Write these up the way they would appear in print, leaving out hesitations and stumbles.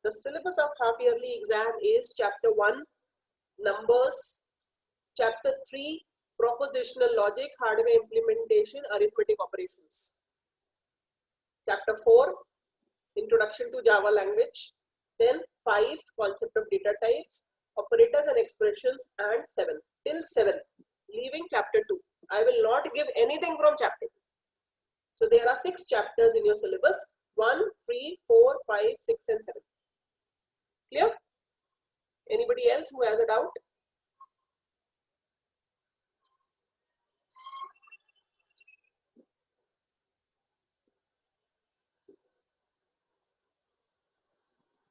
The syllabus of half yearly exam is chapter 1, numbers, chapter 3, propositional logic, hardware implementation, arithmetic operations. Chapter 4, introduction to Java language. Then 5, concept of data types, operators and expressions, and 7. Till 7, leaving chapter 2. I will not give anything from chapter 2. So there are 6 chapters in your syllabus, 1, 3, 4, 5, 6 and 7. Clear? Anybody else who has a doubt?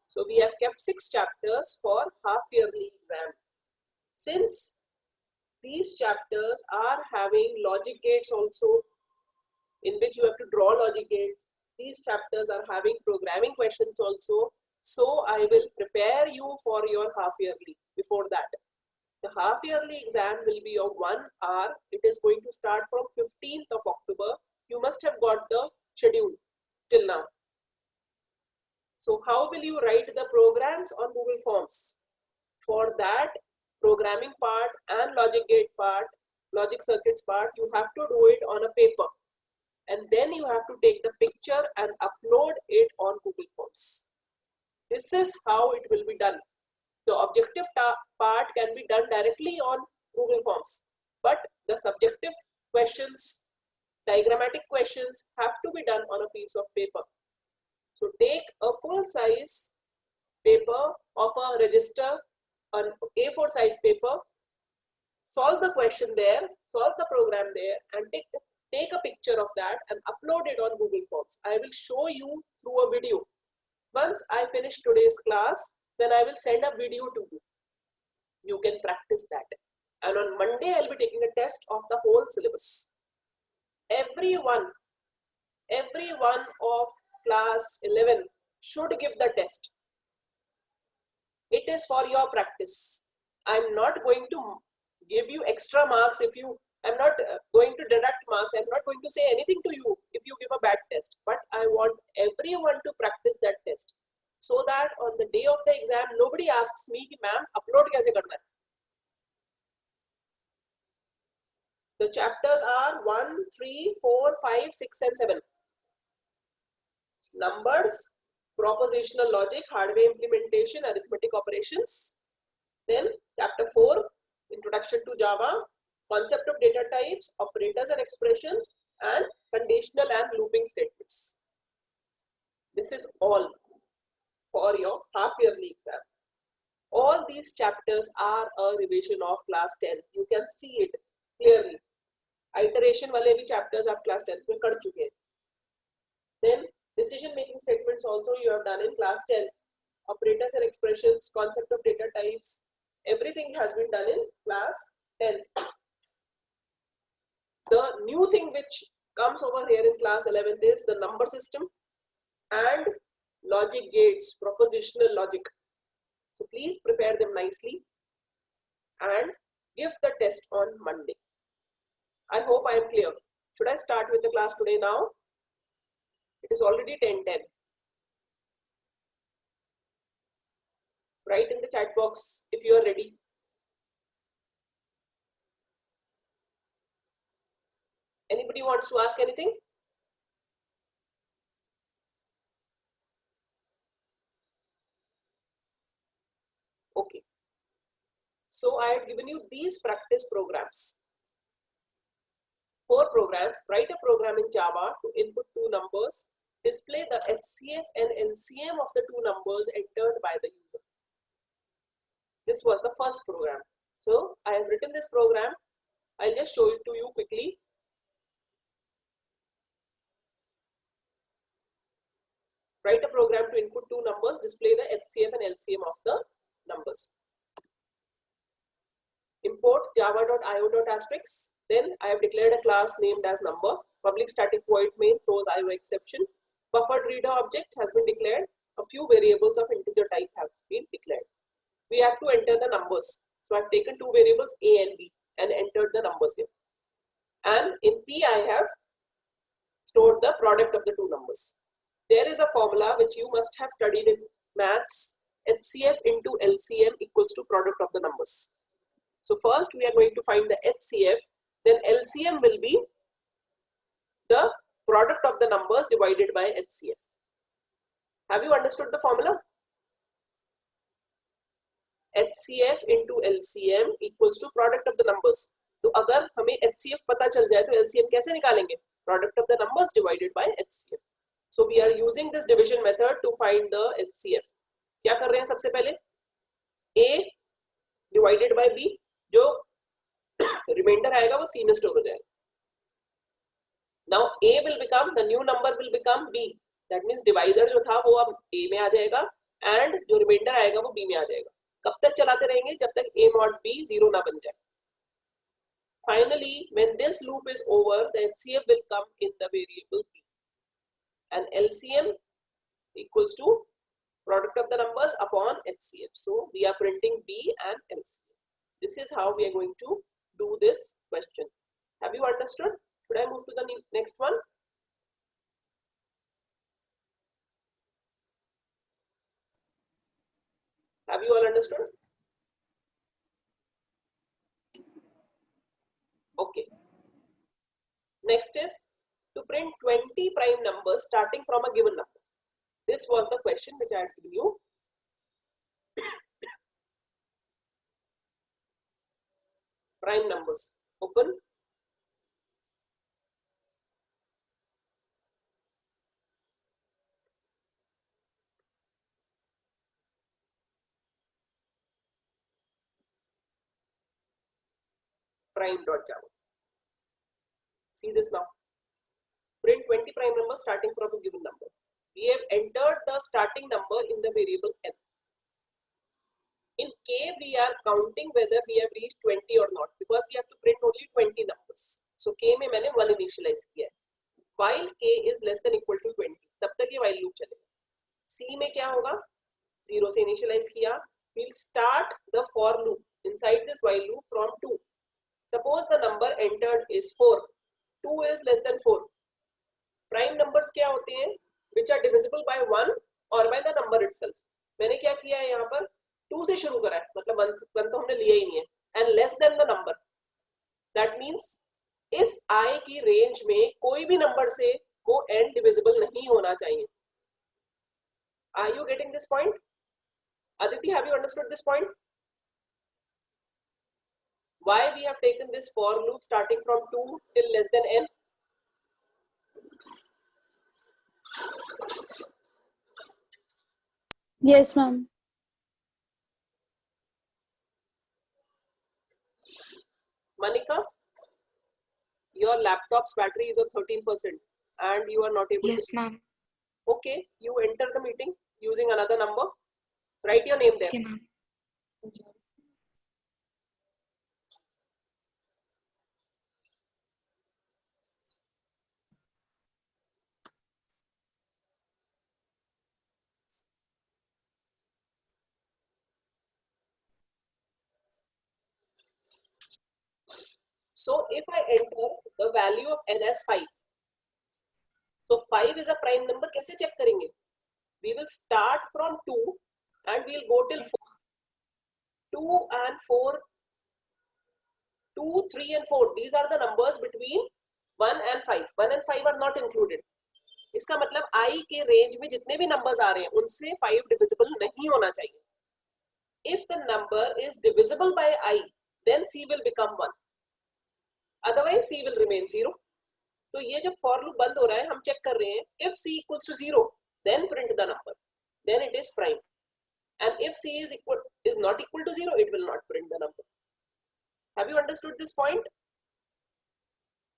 So we have kept 6 chapters for half yearly exam. Since these chapters are having logic gates also, in which you have to draw logic gates, these chapters are having programming questions also. So I will prepare you for your half yearly before that. The half yearly exam will be of 1 hour. It is going to start from 15th of October. You must have got the schedule till now. So how will you write the programs on Google Forms? For that programming part and logic gate part, logic circuits part, you have to do it on a paper. And then you have to take the picture and upload it on Google Forms. This is how it will be done. The objective part can be done directly on Google Forms, but the subjective questions, diagrammatic questions have to be done on a piece of paper. So take a full size paper of a register, an A4 size paper, solve the question there, solve the program there, and take a picture of that and upload it on Google Forms. I will show you through a video. Once I finish today's class, then I will send a video to you. You can practice that. And on Monday, I'll be taking a test of the whole syllabus. Everyone of class 11 should give the test. It is for your practice. I'm not going to give you extra marks if you, I'm not going to deduct marks. I'm not going to say anything to you if you give a bad test. But I want everyone to practice that test, so that on the day of the exam, nobody asks me, ma'am, upload kaise karna hai? The chapters are 1, 3, 4, 5, 6 and 7. Numbers, propositional logic, hardware implementation, arithmetic operations. Then chapter 4, introduction to Java, concept of data types, operators and expressions, and conditional and looping statements. This is all for your half yearly exam. All these chapters are a revision of class 10. You can see it clearly. Iteration wale bhi chapters आप class 10 में कर चुके हैं. Then decision making statements also you have done in class 10. Operators and expressions, concept of data types, everything has been done in class 10. The new thing which comes over here in class 11th is the number system and logic gates, propositional logic. So please prepare them nicely and give the test on Monday. I hope I am clear. Should I start with the class today now? It is already 10:10. Write in the chat box if you are ready. Anybody wants to ask anything? Okay. So I have given you these practice programs. 4 programs. Write a program in Java to input 2 numbers. Display the HCF and LCM of the 2 numbers entered by the user. This was the first program. So I have written this program. I'll just show it to you quickly. Write a program to input 2 numbers, display the HCF and LCM of the numbers. Import java.io.asterisk. Then I have declared a class named as number. Public static void main throws IO exception. Buffered reader object has been declared. A few variables of integer type have been declared. We have to enter the numbers. So I've taken 2 variables A and B and entered the numbers here. And in P I have stored the product of the 2 numbers. There is a formula which you must have studied in maths, HCF into LCM equals to product of the numbers. So first we are going to find the HCF, then LCM will be the product of the numbers divided by HCF. Have you understood the formula? HCF into LCM equals to product of the numbers. तो अगर हमें HCF पता चल जाए तो LCM कैसे निकालेंगे? Product of the numbers divided by HCF. So we are using this division method to find the HCF. क्या कर रहे हैं सबसे पहले? A divided by B, जो रिमाइंडर आएगा वो C में स्टोर हो जाएगा. Now A will become, the new number will become B. That means divisor जो था वो अब A में आ जाएगा and जो रिमाइंडर आएगा वो B में आ जाएगा. कब तक चलाते रहेंगे? जब तक A mod B 0 ना बन जाए. Finally, when this loop is over, the HCF will come in the variable B. And LCM equals to product of the numbers upon HCF. So we are printing B and LCM. This is how we are going to do this question. Have you understood? Should I move to the next one? Have you all understood? Okay. Next is to print 20 prime numbers starting from a given number. This was the question which I had given you. Prime numbers. Open. Prime.java. See this now. Print 20 prime numbers starting from a given number. We have entered the starting number in the variable n. In K, we are counting whether we have reached 20 or not because we have to print only 20 numbers. So K में मैंने 1 initialize किया है. While K is less than equal to 20, तब तक ये while loop चलेगा. C में क्या होगा? 0 से initialize किया. We'll start the for loop inside this while loop from 2. Suppose the number entered is 4. 2 is less than 4. Prime numbers क्या होते हैं? Which are divisible by 1 or by the number itself. मैंने क्या किया है यहाँ पर? 2 से शुरू करा है, मतलब 1 तो हमने लिया ही नहीं है. And less than the number. That means इस I की रेंज में कोई भी नंबर से वो n divisible नहीं होना चाहिए. Are you getting this point? Aditi, have you understood this point? Why we have taken this for loop starting from 2 till less than n? Yes, ma'am. Manika, your laptop's battery is on 13% and you are not able Yes, to. ma'am. Okay, you enter the meeting using another number. Write your name there. Okay, ma'am. So if I enter the value of n as 5, so 5 is a prime number. कैसे check करेंगे? We will start from 2 and we will go till 4. 2 and 4, 2, 3 and 4. These are the numbers between 1 and 5. 1 and 5 are not included. इसका मतलब I के range में जितने भी numbers आ रहे हैं उनसे 5 डिविजिबल नहीं होना चाहिए. If the number is divisible by I, then C will become 1. Otherwise C will remain 0. तो ये जब for loop बंद हो रहा है हम चेक कर रहे हैं. If C equals to 0, then print the number. Then it is prime. And if C is not equal to 0, it will not print the number. Have you understood this point?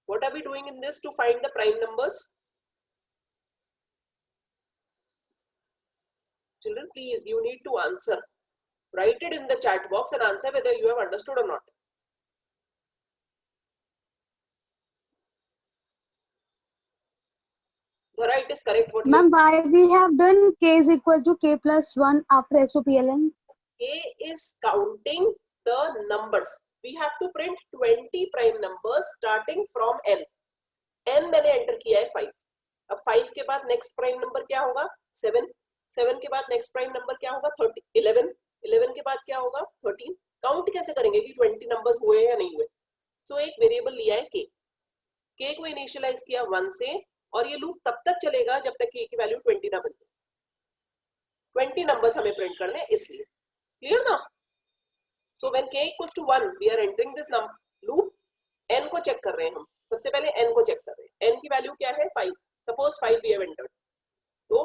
What are we doing in this to find the prime numbers? Children, please, you need to answer. Write it in the chat box and answer whether you have understood or not. Dhara, it is correct. What Ma'am, why we have done K is equal to K plus 1 after SOPLN? K is counting the numbers. We have to print 20 prime numbers starting from n. n मैंने enter किया है 5. अब 5 के बाद next prime number क्या होगा? 7. 7 के बाद नेक्स्ट प्राइम नंबर क्या होगा 30, 11, 11 के बाद क्या होगा 13। काउंट कैसे करेंगे कि 20 नंबर्स हुए या नहीं हुए? सो एक वेरिएबल लिया है के को इनिशियलाइज किया 1 से, और ये लूप तब तक चलेगा जब तक के की वैल्यू 20 ना बन जाए। 20 नंबर्स हमें प्रिंट करने इसलिए, क्लियर ना? So when k equals to 1 we are entering this loop, n को चेक कर रहे हैं हम, सबसे पहले n को चेक कर रहे हैं। n की वैल्यू क्या है 5, सपोज 5 वी हैव एंटर्ड, तो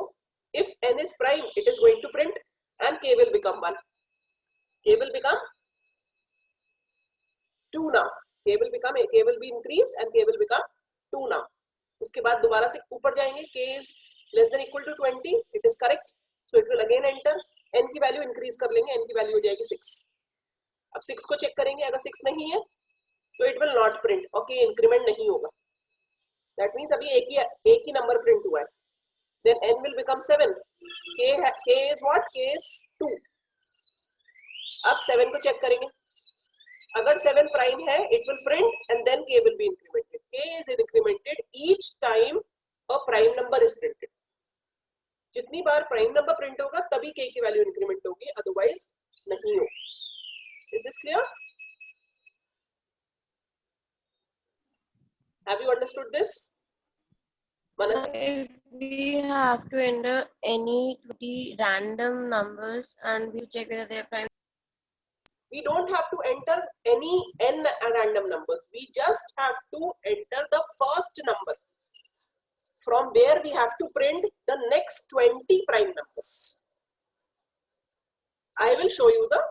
if n is prime it is going to print and k will become 1, k will become 2 now, k will be increased and k will become 2 now. उसके बाद दोबारा से ऊपर जाएंगे, k is less than equal to 20, it is correct, so it will again enter, n की value increase कर लेंगे, n की वैल्यू हो जाएगी 6। अब 6 को चेक करेंगे, अगर 6 नहीं है तो it will not print और k इंक्रीमेंट नहीं होगा, that means अभी एक ही नंबर प्रिंट हुआ है। then n will become 7, k is what, k is 2। अब 7 को चेक करेंगे, अगर 7 प्राइम है it will print and then k will be incremented, k is incremented each time a prime number is printed, जितनी बार prime number print होगा तभी k की value increment होगी, अदरवाइज नहीं होगी। Is this clear? Have you understood this? If we have to enter any 20 random numbers and we check whether they are prime. We don't have to enter any n random numbers. We just have to enter the first number from where we have to print the next 20 prime numbers. I will show you the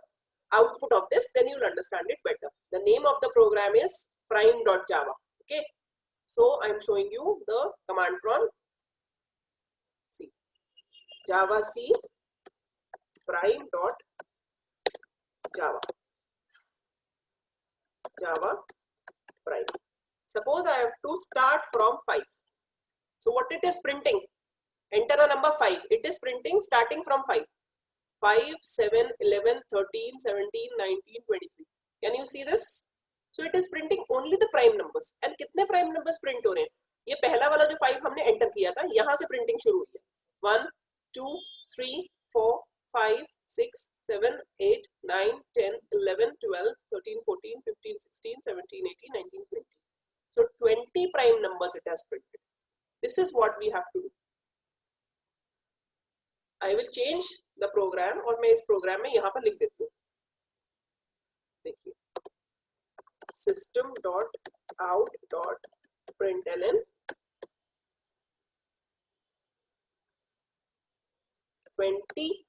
output of this, then you will understand it better. The name of the program is prime.java. Okay. So I am showing you the command prompt. C. Java C prime.java. Java prime. Suppose I have to start from 5. So what it is printing? Enter a number 5. It is printing starting from 5. 5, 7, 11, 13, 17, 19, 23. Can you see this? So it is printing only the prime numbers. And कितने prime numbers print हो रहे हैं? ये पहला वाला जो 5 हमने enter किया था, यहाँ से printing शुरू हुई है। 1, 2, 3, 4, 5, 6, 7, 8, 9, 10, 11, 12, 13, 14, 15, 16, 17, 18, 19, 20. So 20 prime numbers it has printed. This is what we have to do. I will change the program और मैं इस program में यहाँ पर लिख देती हूँ। देखिए, system.out.println 20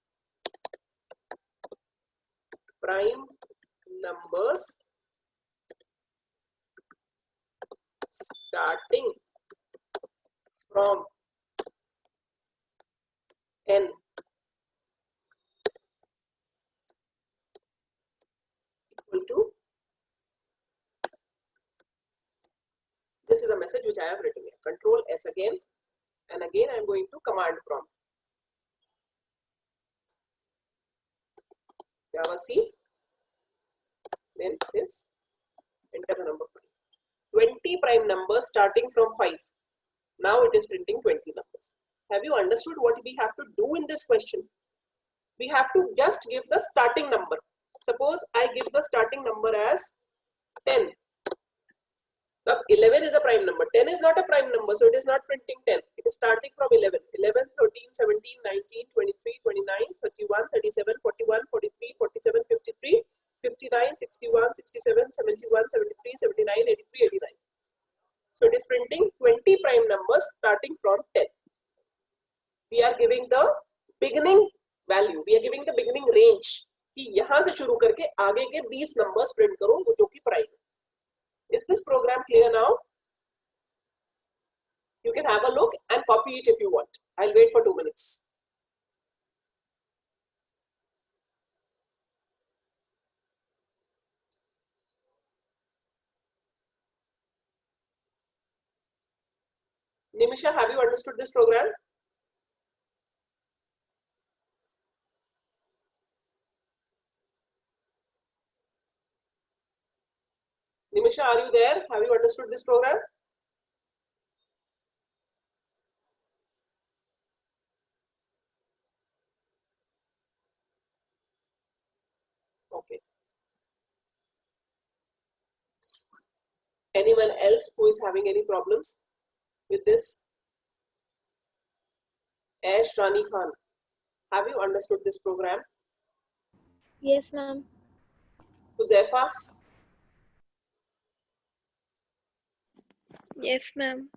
prime numbers starting from n equal to, this is a message which I have written here. Control S again, and again I am going to command prompt. Java C, then this, enter the number 5. 20 prime numbers starting from 5. Now it is printing 20 numbers. Have you understood what we have to do in this question? We have to just give the starting number. Suppose I give the starting number as 10. Now 11 is a prime number. 10 is not a prime number, so it is not printing 10. It is starting from 11. 11, 13, 17, 19, 23, 29, 31, 37, 41, 43, 47, 53, 59, 61, 67, 71, 73, 79, 83, 89. So it is printing 20 prime numbers starting from 10. We are giving the beginning value. We are giving the beginning range. कि यहाँ से शुरू करके आगे के 20 numbers print करो जो कि prime है. Is this program clear now? You can have a look and copy it if you want. I'll wait for 2 minutes. Nimisha, have you understood this program? Nimisha, are you there? Have you understood this program? Anyone else who is having any problems with this? Ash Rani Khan, have you understood this program? Yes, ma'am. Huzaifa? Yes, ma'am.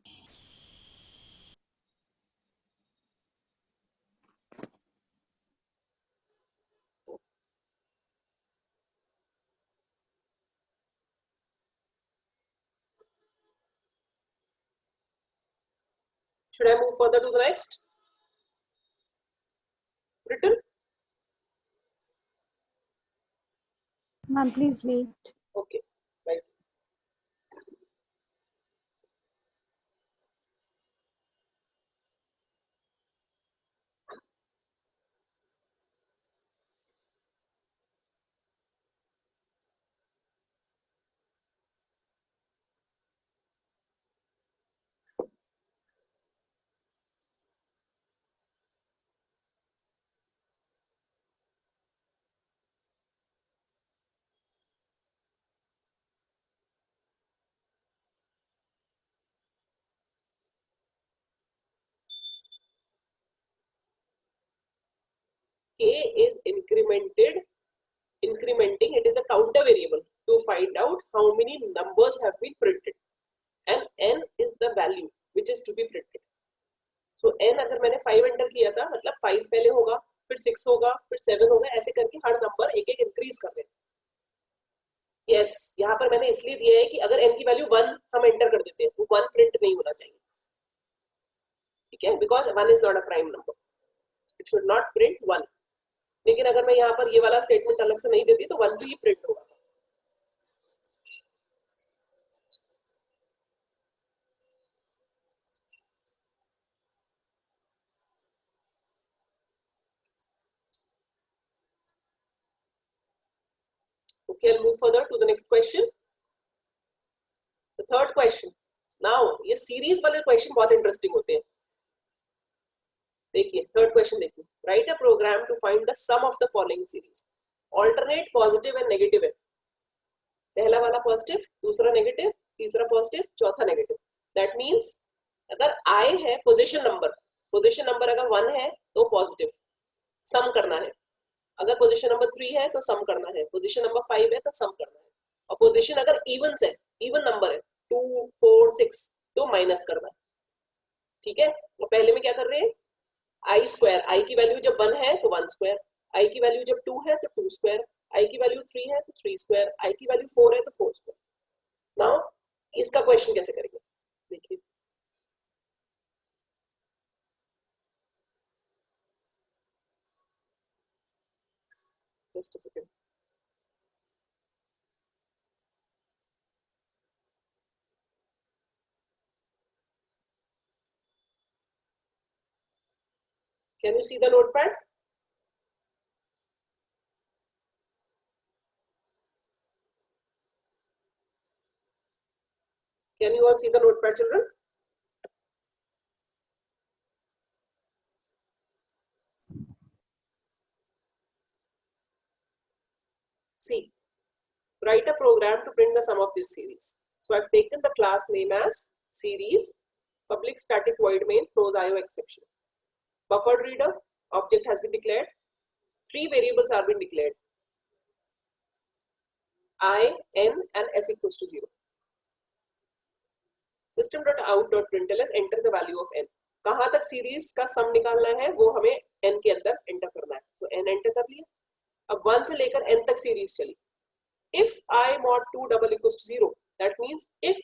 Should I move further to the next? Written? Ma'am, please wait. Okay, right. K is incrementing, it is a counter variable to find out how many numbers have been printed, and n is the value which is to be printed. So n अगर मैंने 5 enter किया था मतलब 5 पहले होगा, फिर 6 होगा, फिर 7 होगा, ऐसे करके हर नंबर एक एक इंक्रीज कर रहे हैं. यस, यहाँ पर मैंने इसलिए दिया है कि अगर n की वैल्यू 1 हम एंटर कर देते हैं तो 1 प्रिंट नहीं होना चाहिए, ठीक है, because 1 is not a prime number, it should not print 1. लेकिन अगर मैं यहाँ पर ये वाला स्टेटमेंट अलग से नहीं देती तो 1 भी प्रिंट होगा. Okay, I'll move further to the next question. The third question. Now, ये series वाले question बहुत interesting होते हैं. देखिए, third question देखिए. Write a program to find the sum of the following series. Alternate positive and negative है. पहला वाला positive, दूसरा negative, तीसरा positive, चौथा negative. That means अगर I है position number अगर 1 है तो positive, sum करना है. अगर पोजीशन नंबर 3 है तो सम करना है, पोजीशन नंबर 5 है तो सम करना है, और पोजीशन अगर इवन्स है, इवन नंबर है 2 4 6 तो माइनस करना है, ठीक है. तो पहले में क्या कर रहे हैं, आई स्क्वायर, आई की वैल्यू जब 1 है तो 1 स्क्वायर, आई की वैल्यू जब 2 है तो 2 स्क्वायर, आई की वैल्यू 3 है तो 3 स्क्वायर, आई की वैल्यू 4 है तो 4 स्क्वायर. नाउ इसका क्वेश्चन कैसे करेंगे, देखिए. Just a second. Can you see the notepad? Can you all see the notepad, children? See, write a program to print the sum of this series. So I've taken the class name as series, public static void main, throws IO exception. Buffered reader, object has been declared. 3 variables are been declared. I, n and s equals to 0. System.out.println, enter the value of n. कहाँ तक series का सम निकालना है वो हमें n के अंदर enter करना है. तो n एंटर कर लिया. अब 1 से लेकर n तक सीरीज चली. If I mod 2 double equals to 0, that means if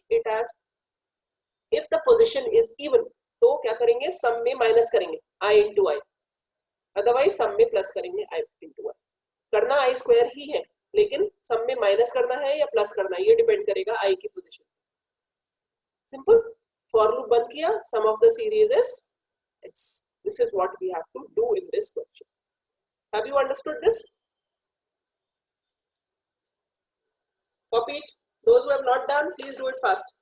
the position is even, तो क्या करेंगे, सम में माइनस करेंगे i into i, अदरवाइज सम में प्लस करेंगे i into i. करना i स्क्वायर ही है, लेकिन सम में माइनस करना है या प्लस करना है ये डिपेंड करेगा i की पोजीशन. सिंपल. फॉर लूप बंद किया, sum of the series is x. This is what we have to do in this question. Have you understood this? Copy it. Those who have not done, please do it fast.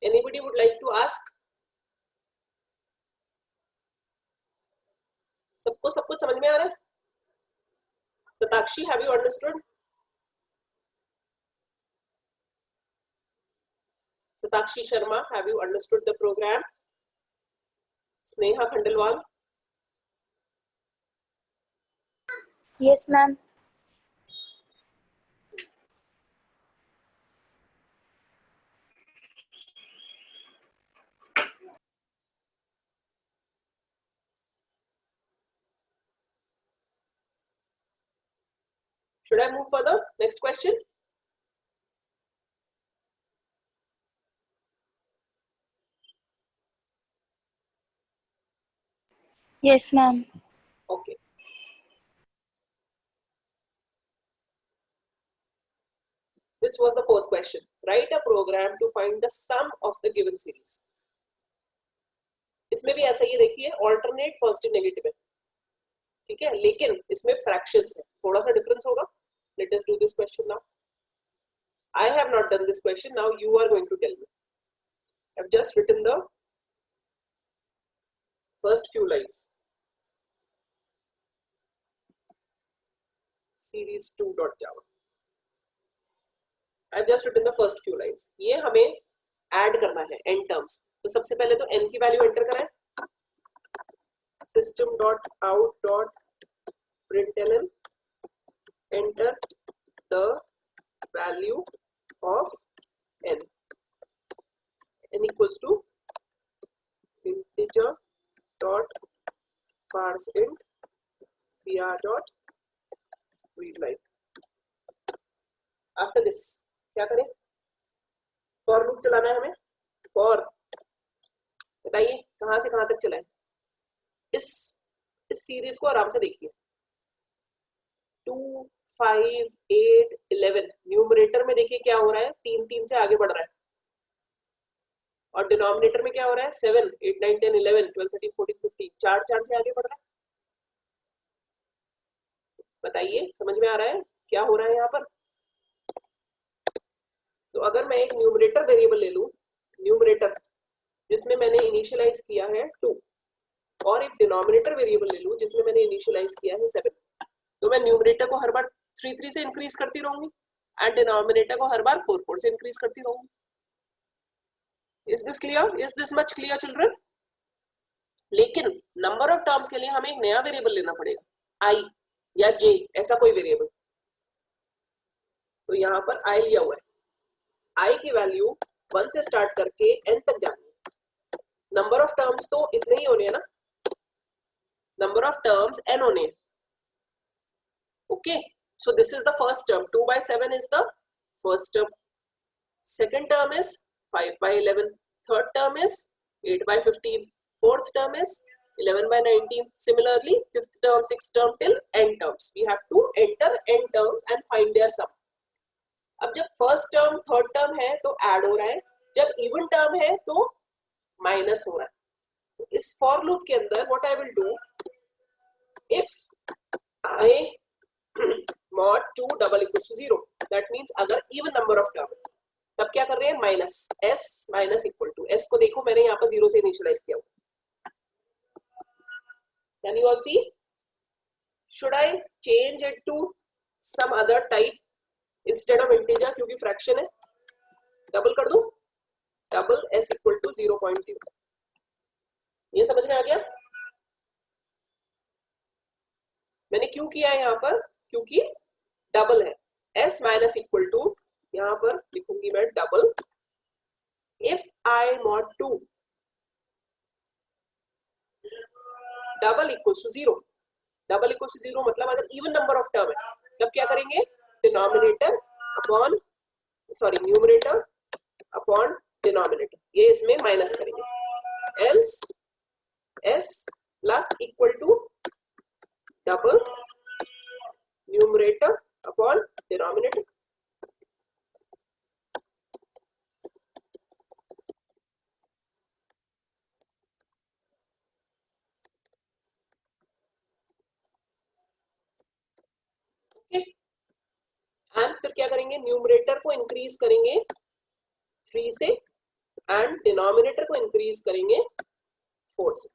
Anybody would like to ask? सबको सब कुछ समझ में आ रहा है? Satakshi, have you understood? Satakshi Sharma, have you understood the program? Sneha Khandelwal? Yes, ma'am. Should I move further? Next question. Yes, ma'am. Okay. This was the fourth question. Write a program to find the sum of the given series. इसमें भी ऐसा ही देखिए, alternate positive negative है, ठीक है, लेकिन इसमें fractions है, थोड़ा सा difference होगा. Let us do this question now. I have not done this question. Now you are going to tell me. I've just written the first few lines. Series2.java. I've just written the first few lines. ये हमें add करना है n terms. तो सबसे पहले तो n की value enter कराएं. System.out.println enter the value of n. N equals to integer dot parseInt br dot readline. After this क्या करें? for loop चलाना है हमें. for बताइए कहां से कहां तक चलाएं? इस सीरीज को आराम से देखिए. 2 5 8 11 न्यूमरेटर में देखिए क्या हो रहा है, 3 3 से आगे बढ़ रहा है, और डिनोमिनेटर में क्या हो रहा है, 7 8 9 10 11 12 13 14 15 4 4 से आगे बढ़ रहा है. बताइए समझ में आ रहा है क्या हो रहा है यहाँ पर? तो अगर मैं एक न्यूमरेटर वेरिएबल ले लूं, न्यूमरेटर जिसमें मैंने इनिशियलाइज किया है 2, और एक डिनोमिनेटर वेरिएबल ले लूं जिसमें मैंने इनिशियलाइज किया है 7, तो मैं न्यूमरेटर को हर बार 3 3 से इंक्रीज करती रहूंगी एंड डिनोमिनेटर को हर बार 4 4 से इंक्रीज करती रहूंगी. Is this clear? Is this much clear children? लेकिन नंबर ऑफ टर्म्स के लिए हमें एक नया वेरिएबल लेना पड़ेगा, आई या जे, ऐसा कोई वेरिएबल. तो यहाँ पर आई लिया हुआ है. आई की वैल्यू 1 से स्टार्ट करके n तक जानी है. नंबर ऑफ टर्म्स तो इतने ही होने हैं ना, नंबर ऑफ टर्म्स n होने हैं. Okay, so this is the first term. 2 by 7 is the first term. Second term is 5 by 11. Third term is 8 by 15. Fourth term is 11 by 19. Similarly, fifth term, sixth term till n terms. We have to enter n terms and find their sum. अब जब first term third term है तो add हो रहा है, जब even term है तो माइनस हो रहा है. तो इस फॉर लूप के अंदर what I will do, if I mod 2 double equals to 0, that means अगर इवन नंबर ऑफ टर्म तब क्या कर रहे हैं, minus s minus equal to s को देखो मैंने यहाँ पर 0 से इनिशियलाइज किया हुआ. Can you all see? Should I change it to some other type instead of integer, क्योंकि फ्रैक्शन है, डबल कर दूं, डबल s इक्वल टू 0.0. ये समझ में आ गया? मैंने क्यों किया है यहाँ पर, क्योंकि डबल है. s माइनस इक्वल टू, यहाँ पर लिखूंगी मैं double, if I mod 2 double equal to 0. Double equal to 0 मतलब अगर इवन नंबर ऑफ टर्म है तब क्या करेंगे, denominator upon numerator upon denominator, ये इसमें माइनस करेंगे. Else s plus equal to double numerator upon denominator. And फिर क्या करेंगे, न्यूमरेटर को इंक्रीज करेंगे 3 से एंड डिनोमिनेटर को इंक्रीज करेंगे 4 से।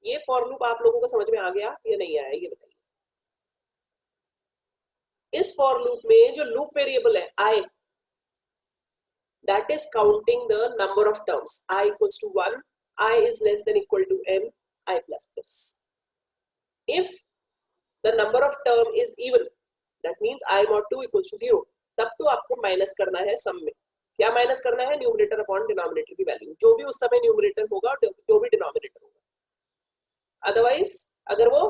ये फॉर लूप आप लोगों को समझ में आ गया या नहीं आया, ये बताइए। इस फॉर लूप में जो लूप वेरिएबल है i, that is counting the number of terms, I equals to 1, I is less than equal to m, I plus plus. If the number of term is even, that means I mod 2 equals to 0, तब तो आपको minus करना है सम में। क्या minus करना है? Numerator upon denominator की वैल्यू, जो भी उस समय न्यूमरेटर होगा और जो भी डिनोमिनेटर होगा। अदरवाइज अगर वो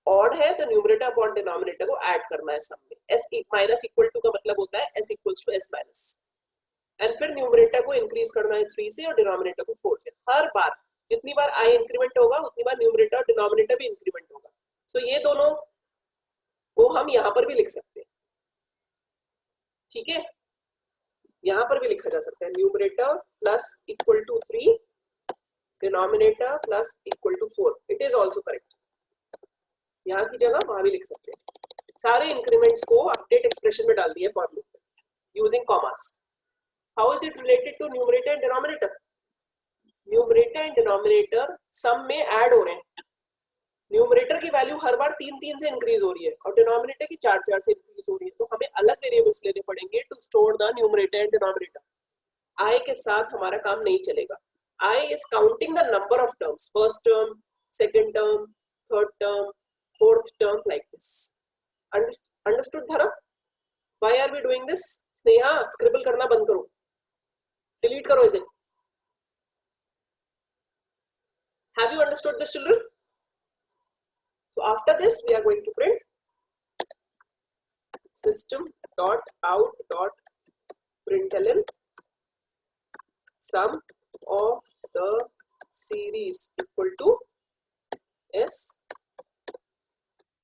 ऑड है तो न्यूमरेटर अपॉन डिनोमिनेटर को ऐड करना है सम में। s माइनस इक्वल टू का मतलब होता है s equals to s minus, and फिर न्यूमरेटर को इंक्रीज करना है 3 से और डिनोमिनेटर को 4 से। हर बार जितनी बार i इंक्रीमेंट होगा उतनी बार न्यूमरेटर और डिनोमिनेटर भी इंक्रीमेंट होगा। सो ये दोनों को हम यहाँ पर भी लिख सकते हैं, ठीक है, यहाँ पर भी लिखा जा सकता है numerator plus equal to 3, denominator plus equal to 4, it is also correct. यहाँ की जगह वहां भी लिख सकते हैं। सारे इंक्रीमेंट्स को अपडेट एक्सप्रेशन में डाल दिए फॉर लूप में using commas. How is it related to numerator and denominator? Numerator and denominator sum में ऐड हो रहे हैं। न्यूमरेटर की वैल्यू हर बार 3 से इंक्रीज हो रही है और डिनोमिनेटर की 4 से इंक्रीज हो रही है, तो हमें अलग वेरिएबल्स लेने पड़ेंगे to store the numerator and denominator. i के साथ हमारा काम नहीं चलेगा। i is counting the number of terms, first term, second term, third term, fourth term, like this. Understood Dhara? Why are we doing this? Sneha scribble करना बंद करो, delete करो इसे। Have you understood this, children? So after this we are going to print system dot out dot println sum of the series equal to s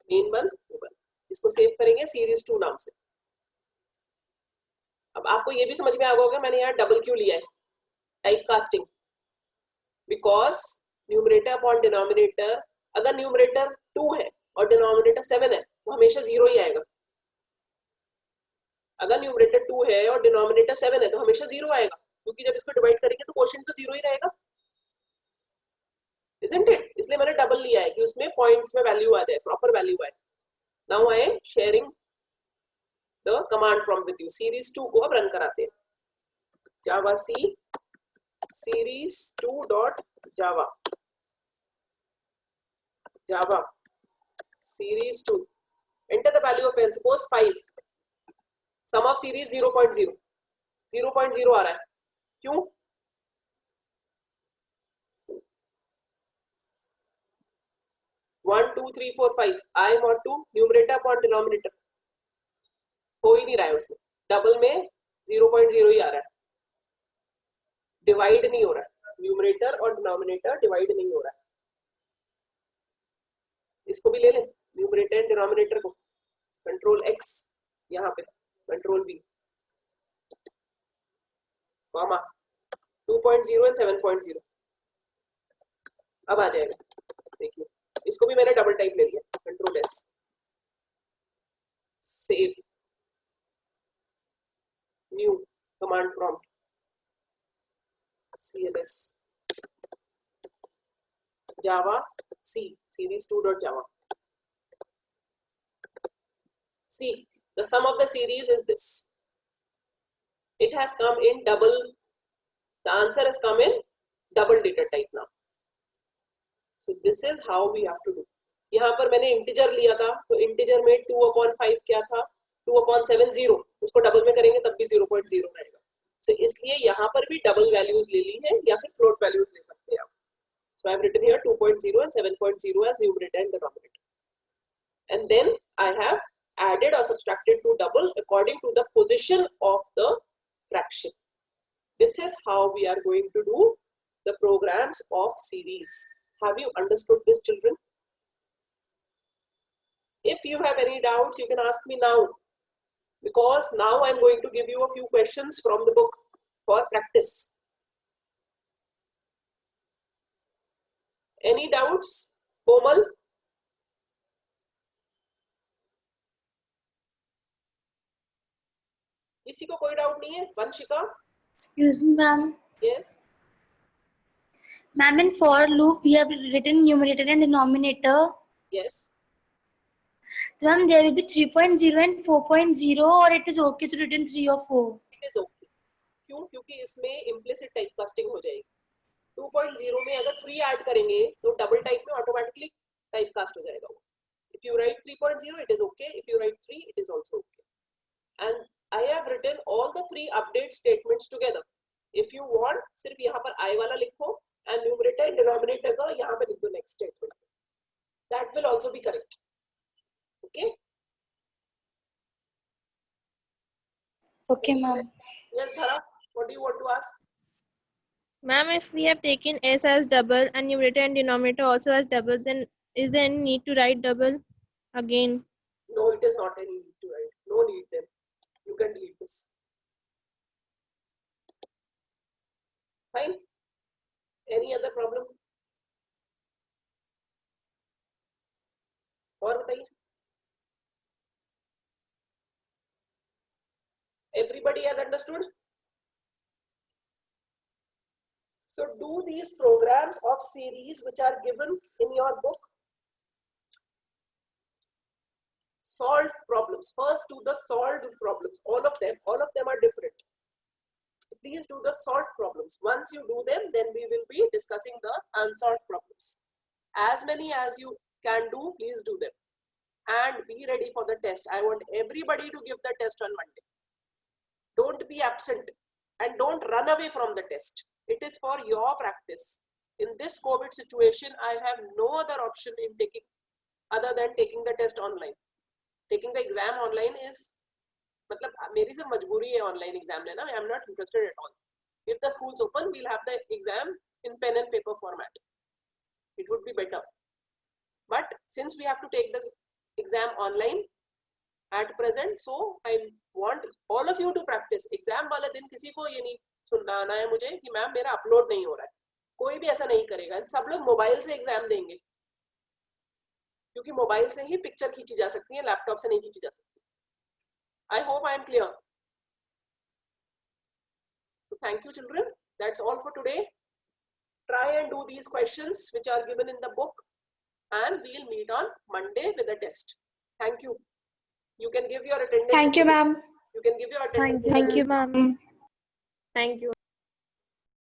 main1 main1। इसको save करेंगे series 2 नाम से। अब आपको ये भी समझ में आ गया होगा मैंने यहाँ डबल क्यों लिया है, type casting, because numerator upon denominator, अगर न्यूमरेटर 2 है और डिनोमिनेटर 7 है तो हमेशा 0 ही आएगा। अगर न्यूमरेटर 2 है और डिनोमिनेटर 7 है तो हमेशा 0 आएगा, क्योंकि जब इसको डिवाइड करेंगे तो क्वोशिएंट तो 0 ही रहेगा, isn't it? इसलिए मैंने डबल लिया है कि उसमें पॉइंट्स में वैल्यू आ जाए, प्रॉपर वैल्यू आए। Now I am sharing the command prompt with you. Series 2 को अब रन कराते हैं। जावा सी series 2 dot java, java series 2, enter the value of n, suppose 5, sum of series 0.0 0.0 आ रहा है, क्यों? One two three four five, i mod 2 numerator upon denominator हो ही नहीं रहा है, उसमें डबल में 0.0 ही आ रहा है, डिवाइड नहीं हो रहा है, न्यूमरेटर और डिनोमिनेटर डिवाइड नहीं हो रहा है। इसको भी ले लें न्यूमरेटर एंड डिनोमिनेटर को, कंट्रोल एक्स यहाँ पे, कंट्रोल बी, कॉमा 2.0 एंड 7.0, अब आ जाएगा। देखिए इसको भी मैंने डबल टाइप ले लिया, control S, save new command prompt cls java c series 2 dot java। see, the sum of the series is this, it has come in double, the answer has come in double data type now, so this is how we have to do। यहाँ पर मैंने integer लिया था, तो integer में 2/5 क्या था, 2/7 0, उसको डबल में करेंगे तब भी 0.0 रहेगा। So, इसलिए यहाँ पर भी डबल वैल्यूज ले ली है या फिर फ्लोट वैल्यूज ले सकते हैं आप। So I have written here 2.0 and 7.0 as numerator and denominator, and then I have added or subtracted to double according to the position of the fraction. This is how we are going to do the programs of series. Have you understood this, children? If you have any doubts, you can ask me now, because now I'm going to give you a few questions from the book for practice. Any doubts, Komal? किसी को कोई doubt नहीं है? Vanshika? Excuse me, ma'am. Yes. Ma'am, in for loop, we have written numerator and denominator. Yes. So, ma'am, there will be 3.0 and 4.0, or it is okay to written 3 or 4? It is okay. क्यों? क्योंकि इसमें implicit typecasting हो जाएगी. 2.0 में अगर 3 add करेंगे तो double type में ऑटोमेटिकली टाइपकास्ट हो जाएगा वो. If you write 3.0, it is okay. If you write 3, it is also okay. And I have written all the 3 update statements together. If you want, सिर्फ यहाँ पर I वाला लिखो and numerator and denominator का यहाँ पे लिख दो next statement. That will also be correct. Okay. Okay, ma'am. Yes, Dhara. What do you want to ask? Ma'am, if we have taken S as double and numerator and denominator also as double, then is there any need to write double again? No, it is not any need to write. No need then. You can delete this. Fine. Any other problem? और बताइए. Everybody has understood? So do these programs of series which are given in your book. Solve problems. First do the solved problems. All of them are different. Please do the solved problems. Once you do them, then we will be discussing the unsolved problems. As many as you can do, please do them. And be ready for the test. I want everybody to give the test on Monday. Don't be absent and don't run away from the test. It is for your practice. In this COVID situation, I have no other option in taking other than taking the test online. Taking the exam online is, मतलब मेरी सिर्फ मजबूरी है online exam लेना. I am not interested at all. If the schools open, we'll have the exam in pen and paper format. It would be better. But since we have to take the exam online at present, so I want all of you to practice. Exam वाले दिन किसी को ये नहीं सुनाना है मुझे कि मैम मेरा अपलोड नहीं हो रहा है. कोई भी ऐसा नहीं करेगा. सब लोग मोबाइल से एग्जाम देंगे क्योंकि मोबाइल से ही पिक्चर खींची जा सकती है, लैपटॉप से नहीं खींची जा सकती. I hope I am clear. So thank you, children. That's all for today. Try and do these questions which are given in the book, and we'll meet on Monday with a test. Thank you. You can give your attendance. Thank you, ma'am. You can give your attendance. Thank you, ma'am. Thank you.